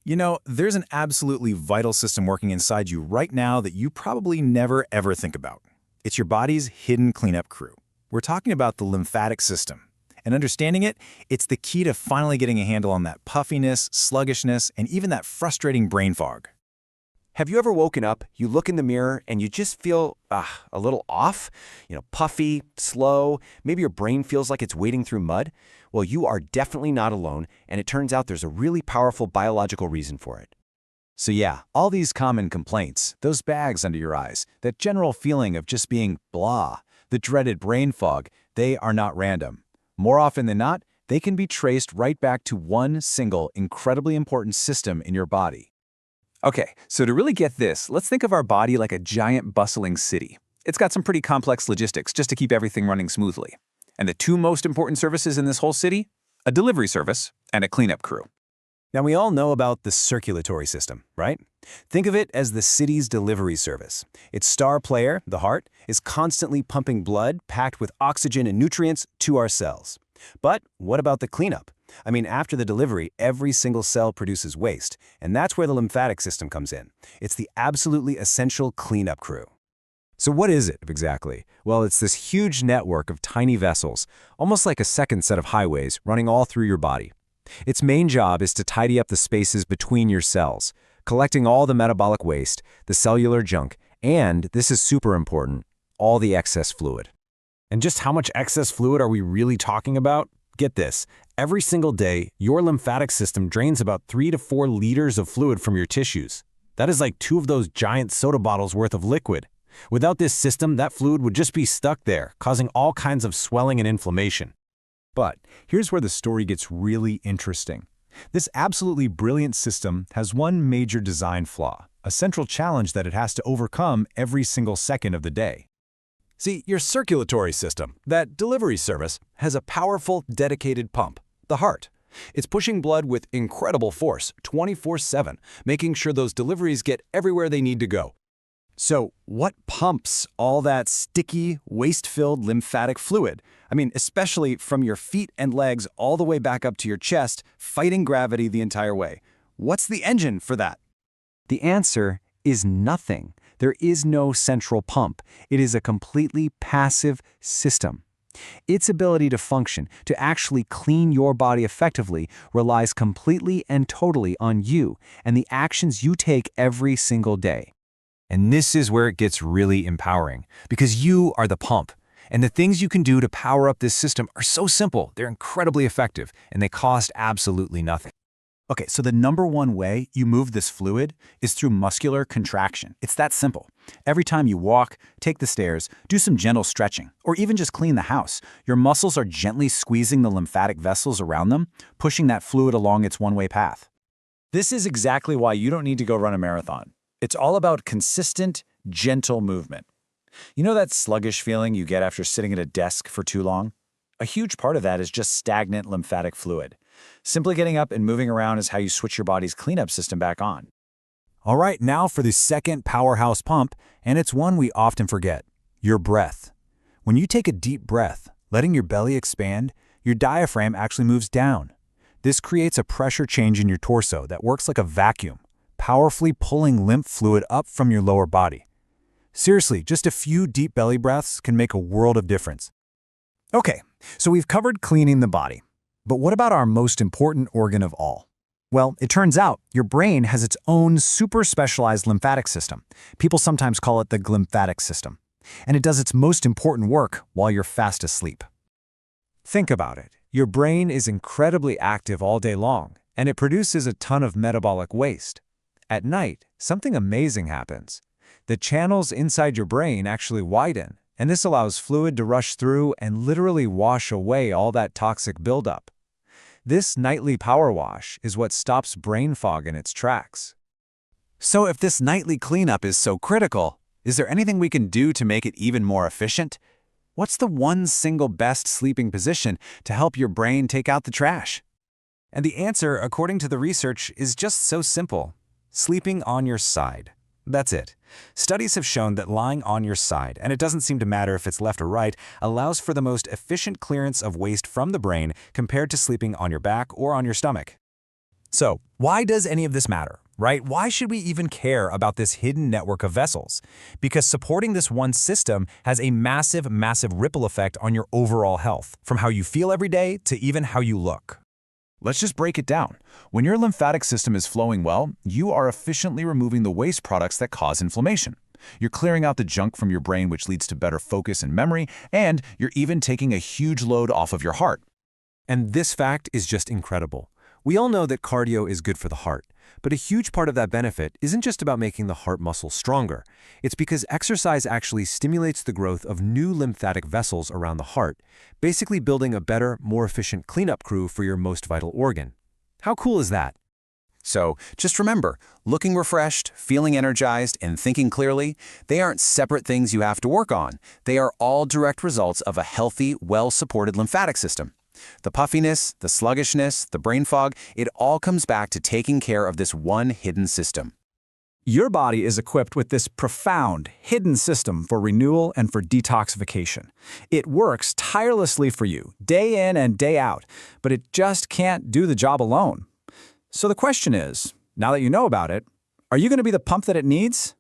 You know, there's an absolutely vital system working inside you right now that you probably never ever think about. It's your body's hidden cleanup crew. We're talking about the lymphatic system. And understanding it, it's the key to finally getting a handle on that puffiness, sluggishness, and even that frustrating brain fog. Have you ever woken up, you look in the mirror, and you just feel, a little off? Puffy, slow, maybe your brain feels like it's wading through mud? Well, you are definitely not alone, and it turns out there's a really powerful biological reason for it. So yeah, all these common complaints, those bags under your eyes, that general feeling of just being blah, the dreaded brain fog, they are not random. More often than not, they can be traced right back to one single incredibly important system in your body. Okay, so to really get this, let's think of our body like a giant bustling city. It's got some pretty complex logistics just to keep everything running smoothly. And the two most important services in this whole city? A delivery service and a cleanup crew. Now we all know about the circulatory system, right? Think of it as the city's delivery service. Its star player, the heart, is constantly pumping blood packed with oxygen and nutrients to our cells. But what about the cleanup? After the delivery, every single cell produces waste, and that's where the lymphatic system comes in. It's the absolutely essential cleanup crew. So what is it exactly? Well, it's this huge network of tiny vessels, almost like a second set of highways running all through your body. Its main job is to tidy up the spaces between your cells, collecting all the metabolic waste, the cellular junk, and, this is super important, all the excess fluid. And just how much excess fluid are we really talking about? Get this, every single day, your lymphatic system drains about 3 to 4 liters of fluid from your tissues. That is like 2 of those giant soda bottles worth of liquid. Without this system, that fluid would just be stuck there, causing all kinds of swelling and inflammation. But here's where the story gets really interesting. This absolutely brilliant system has one major design flaw, a central challenge that it has to overcome every single second of the day. See, your circulatory system, that delivery service, has a powerful, dedicated pump, the heart. It's pushing blood with incredible force, 24/7, making sure those deliveries get everywhere they need to go. So, what pumps all that sticky, waste-filled lymphatic fluid? Especially from your feet and legs all the way back up to your chest, fighting gravity the entire way. What's the engine for that? The answer is nothing. There is no central pump. It is a completely passive system. Its ability to function, to actually clean your body effectively, relies completely and totally on you and the actions you take every single day. And this is where it gets really empowering, because you are the pump. And the things you can do to power up this system are so simple, they're incredibly effective, and they cost absolutely nothing. Okay, so the number one way you move this fluid is through muscular contraction. It's that simple. Every time you walk, take the stairs, do some gentle stretching, or even just clean the house, your muscles are gently squeezing the lymphatic vessels around them, pushing that fluid along its one-way path. This is exactly why you don't need to go run a marathon. It's all about consistent, gentle movement. You know that sluggish feeling you get after sitting at a desk for too long? A huge part of that is just stagnant lymphatic fluid. Simply getting up and moving around is how you switch your body's cleanup system back on. All right, now for the second powerhouse pump, and it's one we often forget, your breath. When you take a deep breath, letting your belly expand, your diaphragm actually moves down. This creates a pressure change in your torso that works like a vacuum, powerfully pulling lymph fluid up from your lower body. Seriously, just a few deep belly breaths can make a world of difference. Okay, so we've covered cleaning the body. But what about our most important organ of all? Well, it turns out your brain has its own super specialized lymphatic system. People sometimes call it the glymphatic system. And it does its most important work while you're fast asleep. Think about it. Your brain is incredibly active all day long, and it produces a ton of metabolic waste. At night, something amazing happens. The channels inside your brain actually widen, and this allows fluid to rush through and literally wash away all that toxic buildup. This nightly power wash is what stops brain fog in its tracks. So if this nightly cleanup is so critical, is there anything we can do to make it even more efficient? What's the one single best sleeping position to help your brain take out the trash? And the answer, according to the research, is just so simple. Sleeping on your side. That's it. Studies have shown that lying on your side, and it doesn't seem to matter if it's left or right, allows for the most efficient clearance of waste from the brain compared to sleeping on your back or on your stomach. So, why does any of this matter, right? Why should we even care about this hidden network of vessels? Because supporting this one system has a massive, massive ripple effect on your overall health, from how you feel every day to even how you look. Let's just break it down. When your lymphatic system is flowing well, you are efficiently removing the waste products that cause inflammation. You're clearing out the junk from your brain, which leads to better focus and memory, and you're even taking a huge load off of your heart. And this fact is just incredible. We all know that cardio is good for the heart, but a huge part of that benefit isn't just about making the heart muscle stronger. It's because exercise actually stimulates the growth of new lymphatic vessels around the heart, basically building a better, more efficient cleanup crew for your most vital organ. How cool is that? So just remember, looking refreshed, feeling energized, and thinking clearly, they aren't separate things you have to work on. They are all direct results of a healthy, well-supported lymphatic system. The puffiness, the sluggishness, the brain fog, it all comes back to taking care of this one hidden system. Your body is equipped with this profound, hidden system for renewal and for detoxification. It works tirelessly for you, day in and day out, but it just can't do the job alone. So the question is, now that you know about it, are you going to be the pump that it needs?